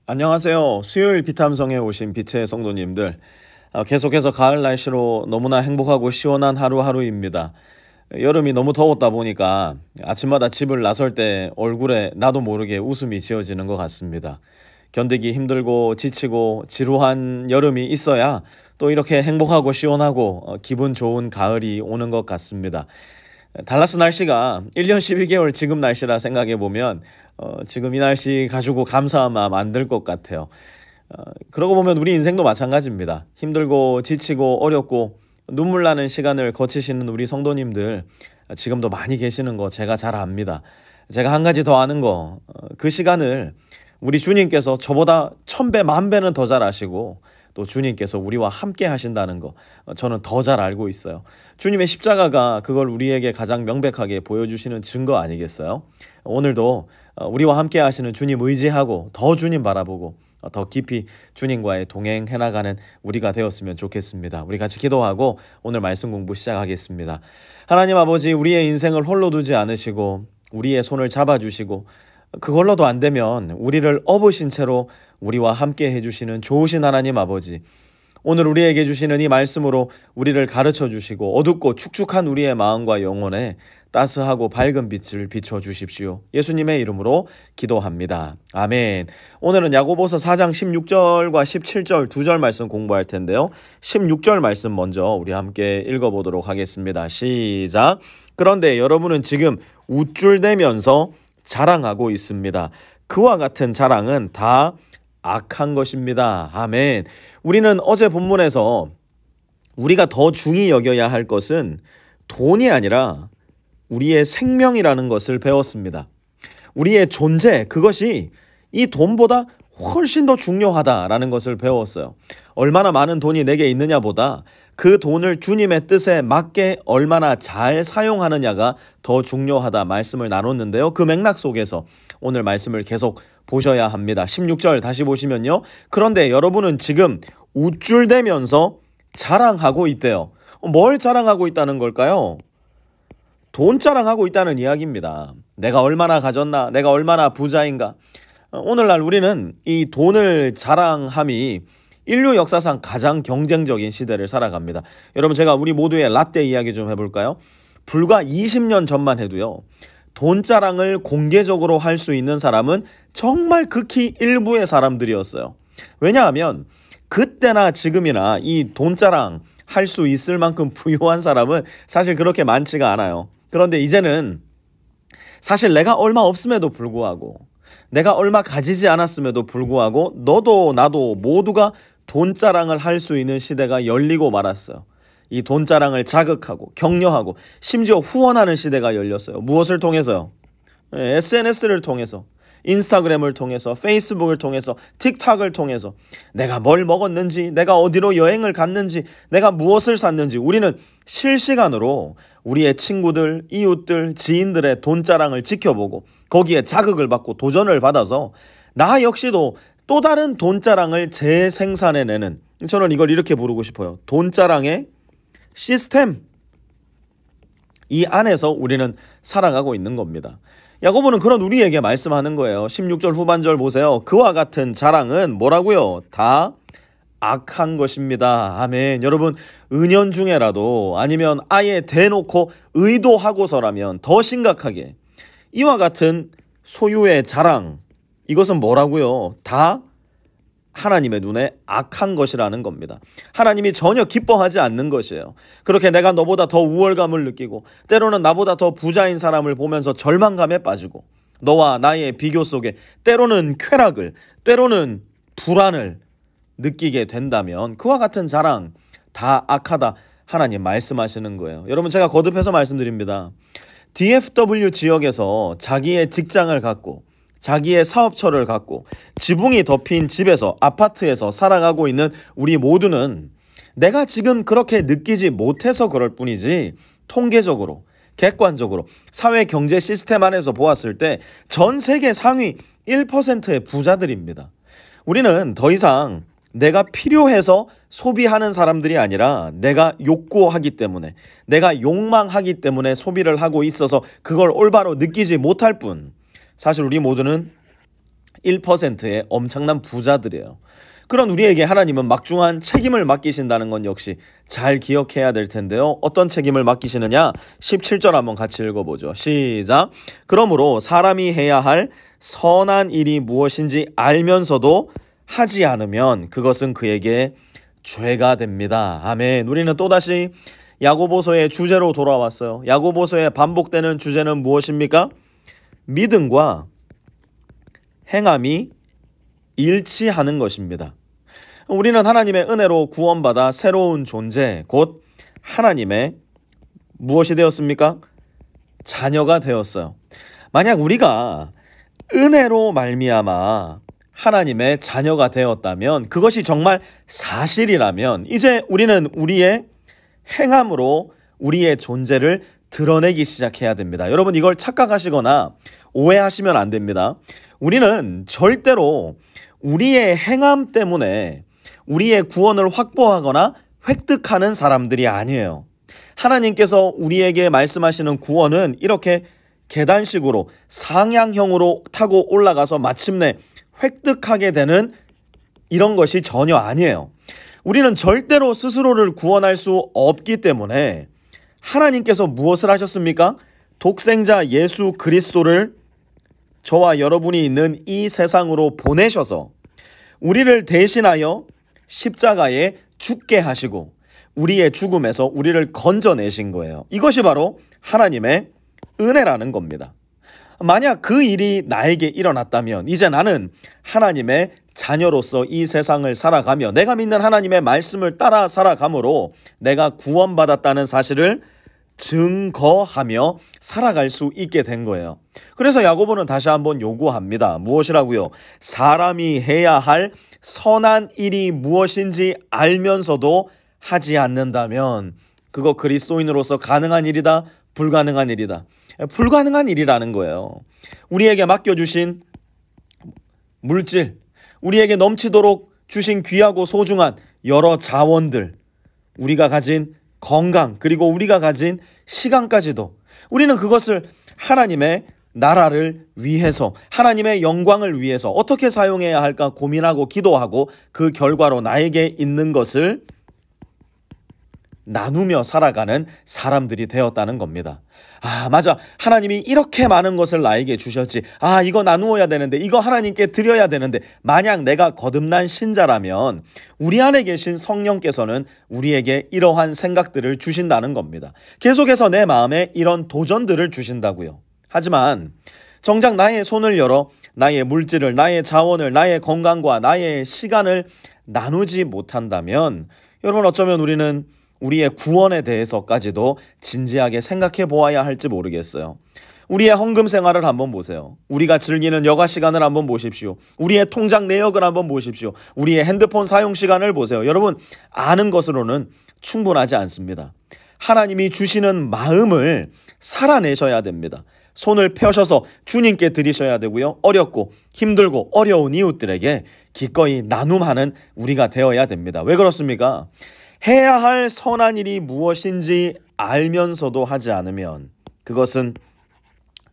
안녕하세요. 수요일 비탐성에 오신 빛의 성도님들. 계속해서 가을 날씨로 너무나 행복하고 시원한 하루하루입니다. 여름이 너무 더웠다 보니까 아침마다 집을 나설 때 얼굴에 나도 모르게 웃음이 지어지는 것 같습니다. 견디기 힘들고 지치고 지루한 여름이 있어야 또 이렇게 행복하고 시원하고 기분 좋은 가을이 오는 것 같습니다. 달라스 날씨가 1년 12개월 지금 날씨라 생각해보면 지금 이 날씨 가지고 감사한 마음 안 들 것 같아요. 그러고 보면 우리 인생도 마찬가지입니다. 힘들고 지치고 어렵고 눈물 나는 시간을 거치시는 우리 성도님들 지금도 많이 계시는 거 제가 잘 압니다. 제가 한 가지 더 아는 거, 그 시간을 우리 주님께서 저보다 1000배, 10,000배는 더 잘 아시고 또 주님께서 우리와 함께 하신다는 거 저는 더 잘 알고 있어요. 주님의 십자가가 그걸 우리에게 가장 명백하게 보여주시는 증거 아니겠어요? 오늘도 우리와 함께 하시는 주님 의지하고 더 주님 바라보고 더 깊이 주님과의 동행해 나가는 우리가 되었으면 좋겠습니다. 우리 같이 기도하고 오늘 말씀 공부 시작하겠습니다. 하나님 아버지, 우리의 인생을 홀로 두지 않으시고 우리의 손을 잡아주시고 그걸로도 안 되면 우리를 업으신 채로 우리와 함께 해주시는 좋으신 하나님 아버지, 오늘 우리에게 주시는 이 말씀으로 우리를 가르쳐 주시고 어둡고 축축한 우리의 마음과 영혼에 따스하고 밝은 빛을 비춰주십시오. 예수님의 이름으로 기도합니다. 아멘. 오늘은 야고보서 4장 16절과 17절 두 절 말씀 공부할 텐데요. 16절 말씀 먼저 우리 함께 읽어보도록 하겠습니다. 시작. 그런데 여러분은 지금 우쭐대면서 자랑하고 있습니다. 그와 같은 자랑은 다 악한 것입니다. 아멘. 우리는 어제 본문에서 우리가 더 중히 여겨야 할 것은 돈이 아니라 우리의 생명이라는 것을 배웠습니다. 우리의 존재, 그것이 이 돈보다 훨씬 더 중요하다라는 것을 배웠어요. 얼마나 많은 돈이 내게 있느냐보다 그 돈을 주님의 뜻에 맞게 얼마나 잘 사용하느냐가 더 중요하다 말씀을 나눴는데요. 그 맥락 속에서 오늘 말씀을 계속 보셔야 합니다. 16절 다시 보시면요. 그런데 여러분은 지금 우쭐대면서 자랑하고 있대요. 뭘 자랑하고 있다는 걸까요? 돈 자랑하고 있다는 이야기입니다. 내가 얼마나 가졌나? 내가 얼마나 부자인가? 오늘날 우리는 이 돈을 자랑함이 인류 역사상 가장 경쟁적인 시대를 살아갑니다. 여러분, 제가 우리 모두의 라떼 이야기 좀 해볼까요? 불과 20년 전만 해도요, 돈 자랑을 공개적으로 할 수 있는 사람은 정말 극히 일부의 사람들이었어요. 왜냐하면 그때나 지금이나 이 돈 자랑 할 수 있을 만큼 부유한 사람은 사실 그렇게 많지가 않아요. 그런데 이제는 사실 내가 얼마 없음에도 불구하고, 내가 얼마 가지지 않았음에도 불구하고 너도 나도 모두가 돈 자랑을 할 수 있는 시대가 열리고 말았어요. 이 돈 자랑을 자극하고 격려하고 심지어 후원하는 시대가 열렸어요. 무엇을 통해서요? SNS를 통해서, 인스타그램을 통해서, 페이스북을 통해서, 틱톡을 통해서 내가 뭘 먹었는지, 내가 어디로 여행을 갔는지, 내가 무엇을 샀는지 우리는 실시간으로 우리의 친구들, 이웃들, 지인들의 돈 자랑을 지켜보고 거기에 자극을 받고 도전을 받아서 나 역시도 또 다른 돈 자랑을 재생산해내는, 저는 이걸 이렇게 부르고 싶어요. 돈 자랑의 시스템. 이 안에서 우리는 살아가고 있는 겁니다. 야고보는 그런 우리에게 말씀하는 거예요. 16절 후반절 보세요. 그와 같은 자랑은 뭐라고요? 다 악한 것입니다. 아멘. 여러분, 은연중에라도 아니면 아예 대놓고 의도하고서라면 더 심각하게 이와 같은 소유의 자랑, 이것은 뭐라고요? 다 하나님의 눈에 악한 것이라는 겁니다. 하나님이 전혀 기뻐하지 않는 것이에요. 그렇게 내가 너보다 더 우월감을 느끼고 때로는 나보다 더 부자인 사람을 보면서 절망감에 빠지고 너와 나의 비교 속에 때로는 쾌락을, 때로는 불안을 느끼게 된다면 그와 같은 자랑 다 악하다 하나님 말씀하시는 거예요. 여러분, 제가 거듭해서 말씀드립니다. DFW 지역에서 자기의 직장을 갖고 자기의 사업처를 갖고 지붕이 덮인 집에서, 아파트에서 살아가고 있는 우리 모두는 내가 지금 그렇게 느끼지 못해서 그럴 뿐이지 통계적으로, 객관적으로 사회 경제 시스템 안에서 보았을 때 전 세계 상위 1%의 부자들입니다. 우리는 더 이상 내가 필요해서 소비하는 사람들이 아니라 내가 욕구하기 때문에, 내가 욕망하기 때문에 소비를 하고 있어서 그걸 올바로 느끼지 못할 뿐, 사실 우리 모두는 1%의 엄청난 부자들이에요. 그런 우리에게 하나님은 막중한 책임을 맡기신다는 건 역시 잘 기억해야 될 텐데요. 어떤 책임을 맡기시느냐? 17절 한번 같이 읽어보죠. 시작. 그러므로 사람이 해야 할 선한 일이 무엇인지 알면서도 하지 않으면 그것은 그에게 죄가 됩니다. 아멘. 우리는 또다시 야고보서의 주제로 돌아왔어요. 야고보서의 반복되는 주제는 무엇입니까? 믿음과 행함이 일치하는 것입니다. 우리는 하나님의 은혜로 구원받아 새로운 존재, 곧 하나님의 무엇이 되었습니까? 자녀가 되었어요. 만약 우리가 은혜로 말미암아 하나님의 자녀가 되었다면, 그것이 정말 사실이라면 이제 우리는 우리의 행함으로 우리의 존재를 드러내기 시작해야 됩니다. 여러분, 이걸 착각하시거나 오해하시면 안 됩니다. 우리는 절대로 우리의 행함 때문에 우리의 구원을 확보하거나 획득하는 사람들이 아니에요. 하나님께서 우리에게 말씀하시는 구원은 이렇게 계단식으로 상향형으로 타고 올라가서 마침내 획득하게 되는 이런 것이 전혀 아니에요. 우리는 절대로 스스로를 구원할 수 없기 때문에 하나님께서 무엇을 하셨습니까? 독생자 예수 그리스도를 저와 여러분이 있는 이 세상으로 보내셔서 우리를 대신하여 십자가에 죽게 하시고 우리의 죽음에서 우리를 건져내신 거예요. 이것이 바로 하나님의 은혜라는 겁니다. 만약 그 일이 나에게 일어났다면 이제 나는 하나님의 자녀로서 이 세상을 살아가며 내가 믿는 하나님의 말씀을 따라 살아가므로 내가 구원받았다는 사실을 증거하며 살아갈 수 있게 된 거예요. 그래서 야고보는 다시 한번 요구합니다. 무엇이라고요? 사람이 해야 할 선한 일이 무엇인지 알면서도 하지 않는다면 그거 그리스도인으로서 가능한 일이다? 불가능한 일이다? 불가능한 일이라는 거예요. 우리에게 맡겨주신 물질, 우리에게 넘치도록 주신 귀하고 소중한 여러 자원들, 우리가 가진 건강, 그리고 우리가 가진 시간까지도 우리는 그것을 하나님의 나라를 위해서, 하나님의 영광을 위해서 어떻게 사용해야 할까 고민하고 기도하고 그 결과로 나에게 있는 것을 나누며 살아가는 사람들이 되었다는 겁니다. 아, 맞아. 하나님이 이렇게 많은 것을 나에게 주셨지. 아, 이거 나누어야 되는데, 이거 하나님께 드려야 되는데, 만약 내가 거듭난 신자라면 우리 안에 계신 성령께서는 우리에게 이러한 생각들을 주신다는 겁니다. 계속해서 내 마음에 이런 도전들을 주신다고요. 하지만 정작 나의 손을 열어 나의 물질을, 나의 자원을, 나의 건강과 나의 시간을 나누지 못한다면 여러분, 어쩌면 우리는 우리의 구원에 대해서까지도 진지하게 생각해 보아야 할지 모르겠어요. 우리의 헌금 생활을 한번 보세요. 우리가 즐기는 여가 시간을 한번 보십시오. 우리의 통장 내역을 한번 보십시오. 우리의 핸드폰 사용 시간을 보세요. 여러분, 아는 것으로는 충분하지 않습니다. 하나님이 주시는 마음을 살아내셔야 됩니다. 손을 펴셔서 주님께 드리셔야 되고요. 어렵고 힘들고 어려운 이웃들에게 기꺼이 나눔하는 우리가 되어야 됩니다. 왜 그렇습니까? 해야 할 선한 일이 무엇인지 알면서도 하지 않으면 그것은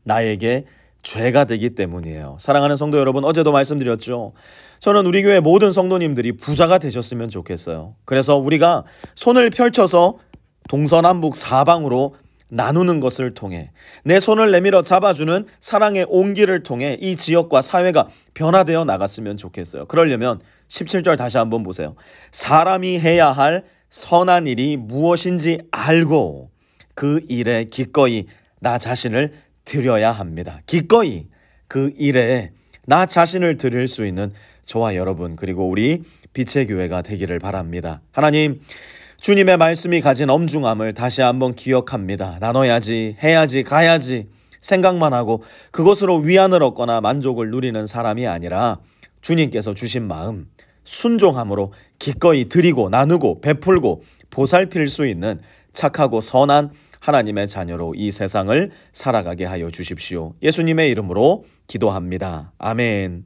나에게 죄가 되기 때문이에요. 사랑하는 성도 여러분, 어제도 말씀드렸죠. 저는 우리 교회 모든 성도님들이 부자가 되셨으면 좋겠어요. 그래서 우리가 손을 펼쳐서 동서남북 사방으로 나누는 것을 통해, 내 손을 내밀어 잡아주는 사랑의 온기를 통해 이 지역과 사회가 변화되어 나갔으면 좋겠어요. 그러려면 17절 다시 한번 보세요. 사람이 해야 할 선한 일이 무엇인지 알고 그 일에 기꺼이 나 자신을 드려야 합니다. 기꺼이 그 일에 나 자신을 드릴 수 있는 저와 여러분, 그리고 우리 빛의 교회가 되기를 바랍니다. 하나님, 주님의 말씀이 가진 엄중함을 다시 한번 기억합니다. 나눠야지, 해야지, 가야지 생각만 하고 그것으로 위안을 얻거나 만족을 누리는 사람이 아니라 주님께서 주신 마음, 순종함으로 기꺼이 드리고 나누고 베풀고 보살필 수 있는 착하고 선한 하나님의 자녀로 이 세상을 살아가게 하여 주십시오. 예수님의 이름으로 기도합니다. 아멘.